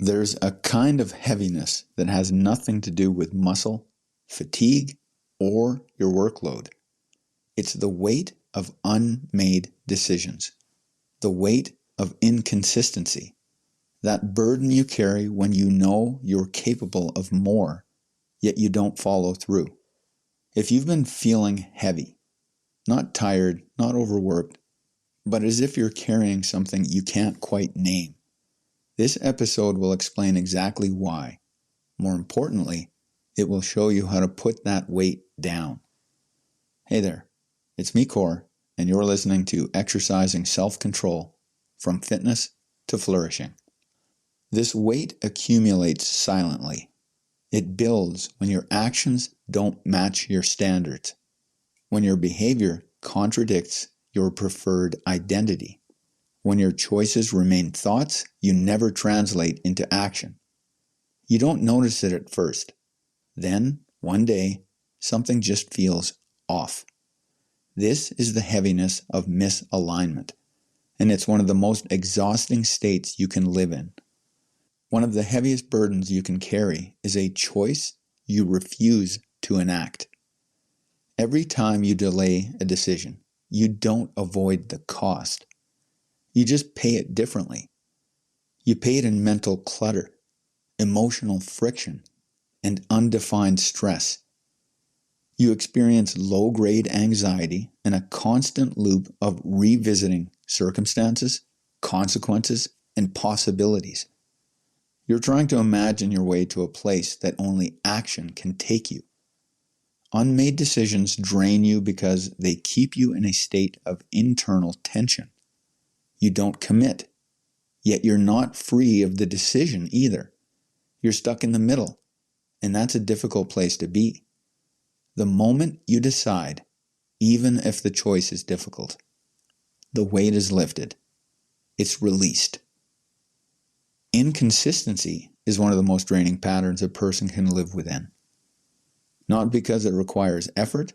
There's a kind of heaviness that has nothing to do with muscle, fatigue, or your workload. It's the weight of unmade decisions, the weight of inconsistency, that burden you carry when you know you're capable of more, yet you don't follow through. If you've been feeling heavy, not tired, not overworked, but as if you're carrying something you can't quite name, this episode will explain exactly why. More importantly, it will show you how to put that weight down. Hey there, it's me, Core, and you're listening to Exercising Self-Control from Fitness to Flourishing. This weight accumulates silently. It builds when your actions don't match your standards, when your behavior contradicts your preferred identity, when your choices remain thoughts you never translate into action. You don't notice it at first. Then, one day, something just feels off. This is the heaviness of misalignment, and it's one of the most exhausting states you can live in. One of the heaviest burdens you can carry is a choice you refuse to enact. Every time you delay a decision, you don't avoid the cost. You just pay it differently. You pay it in mental clutter, emotional friction, and undefined stress. You experience low-grade anxiety and a constant loop of revisiting circumstances, consequences, and possibilities. You're trying to imagine your way to a place that only action can take you. Unmade decisions drain you because they keep you in a state of internal tension. You don't commit, yet you're not free of the decision either. You're stuck in the middle, and that's a difficult place to be. The moment you decide, even if the choice is difficult, the weight is lifted. It's released. Inconsistency is one of the most draining patterns a person can live within. Not because it requires effort,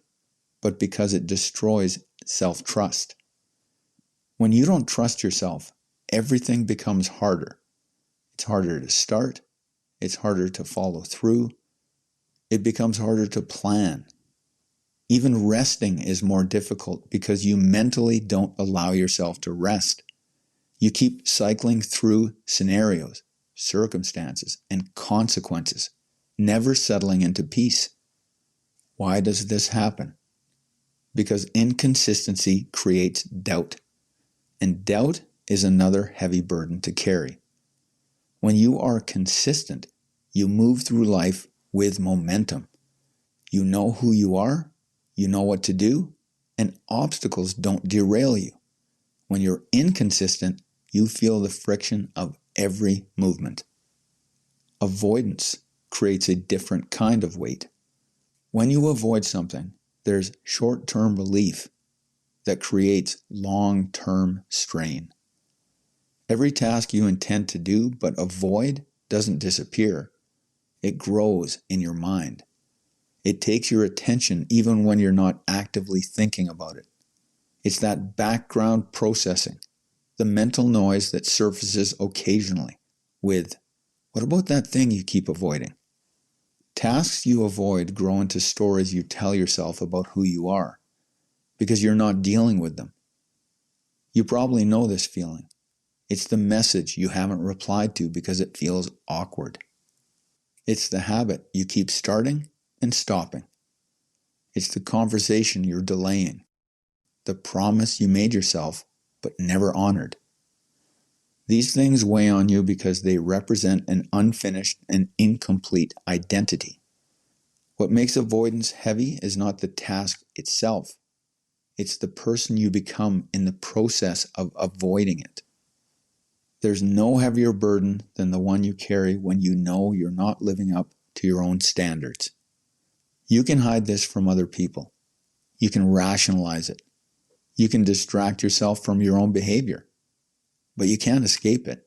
but because it destroys self-trust. When you don't trust yourself, everything becomes harder. It's harder to start. It's harder to follow through. It becomes harder to plan. Even resting is more difficult because you mentally don't allow yourself to rest. You keep cycling through scenarios, circumstances, and consequences, never settling into peace. Why does this happen? Because inconsistency creates doubt, and doubt is another heavy burden to carry. When you are consistent, you move through life with momentum. You know who you are, you know what to do, and obstacles don't derail you. When you're inconsistent, you feel the friction of every movement. Avoidance creates a different kind of weight. When you avoid something, there's short-term relief that creates long-term strain. Every task you intend to do but avoid doesn't disappear. It grows in your mind. It takes your attention even when you're not actively thinking about it. It's that background processing, the mental noise that surfaces occasionally with, what about that thing you keep avoiding? Tasks you avoid grow into stories you tell yourself about who you are because you're not dealing with them. You probably know this feeling. It's the message you haven't replied to because it feels awkward. It's the habit you keep starting and stopping. It's the conversation you're delaying, the promise you made yourself but never honored. These things weigh on you because they represent an unfinished and incomplete identity. What makes avoidance heavy is not the task itself. It's the person you become in the process of avoiding it. There's no heavier burden than the one you carry when you know you're not living up to your own standards. You can hide this from other people. You can rationalize it. You can distract yourself from your own behavior. But you can't escape it.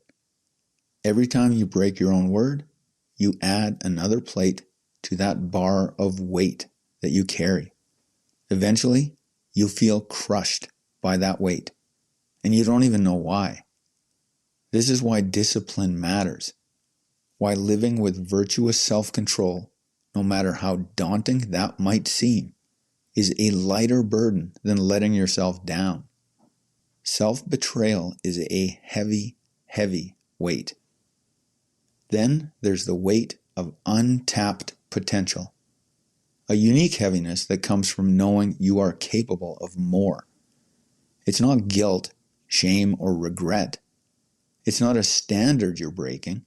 Every time you break your own word, you add another plate to that bar of weight that you carry. Eventually, you feel crushed by that weight, and you don't even know why. This is why discipline matters. why living with virtuous self-control, no matter how daunting that might seem, is a lighter burden than letting yourself down. Self-betrayal is a heavy, heavy weight. Then there's the weight of untapped potential, a unique heaviness that comes from knowing you are capable of more. It's not guilt, shame, or regret. It's not a standard you're breaking.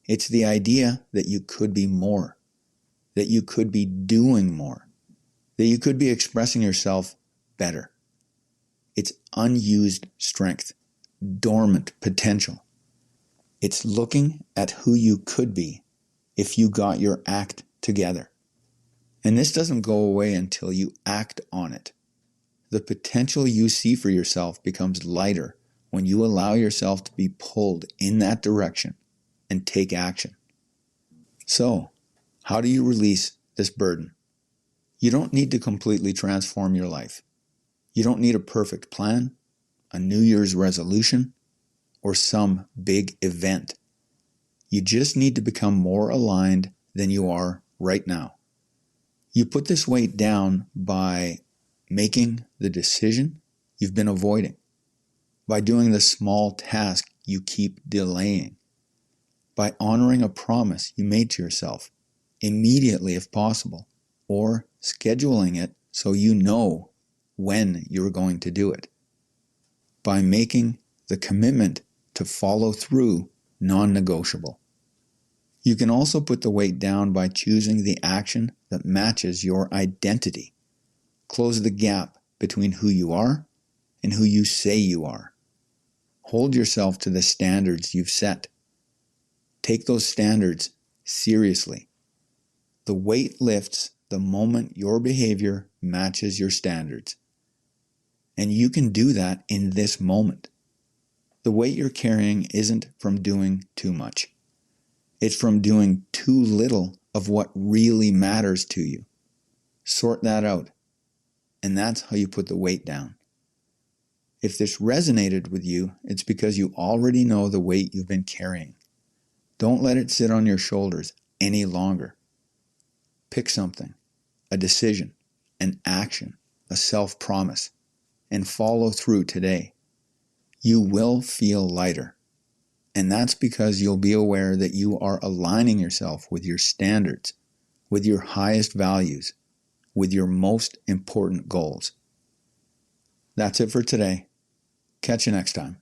It's the idea that you could be more, that you could be doing more, that you could be expressing yourself better. It's unused strength, dormant potential. It's looking at who you could be if you got your act together. And this doesn't go away until you act on it. The potential you see for yourself becomes lighter when you allow yourself to be pulled in that direction and take action. So, how do you release this burden? You don't need to completely transform your life. You don't need a perfect plan, a New Year's resolution, or some big event. You just need to become more aligned than you are right now. You put this weight down by making the decision you've been avoiding, by doing the small task you keep delaying, by honoring a promise you made to yourself immediately if possible, or scheduling it so you know when you're going to do it, by making the commitment to follow through non-negotiable. You can also put the weight down by choosing the action that matches your identity. Close the gap between who you are and who you say you are. Hold yourself to the standards you've set. Take those standards seriously. The weight lifts the moment your behavior matches your standards. And you can do that in this moment. The weight you're carrying isn't from doing too much. It's from doing too little of what really matters to you. Sort that out. And that's how you put the weight down. If this resonated with you, it's because you already know the weight you've been carrying. Don't let it sit on your shoulders any longer. Pick something, a decision, an action, a self-promise, and follow through today. You will feel lighter. And that's because you'll be aware that you are aligning yourself with your standards, with your highest values, with your most important goals. That's it for today. Catch you next time.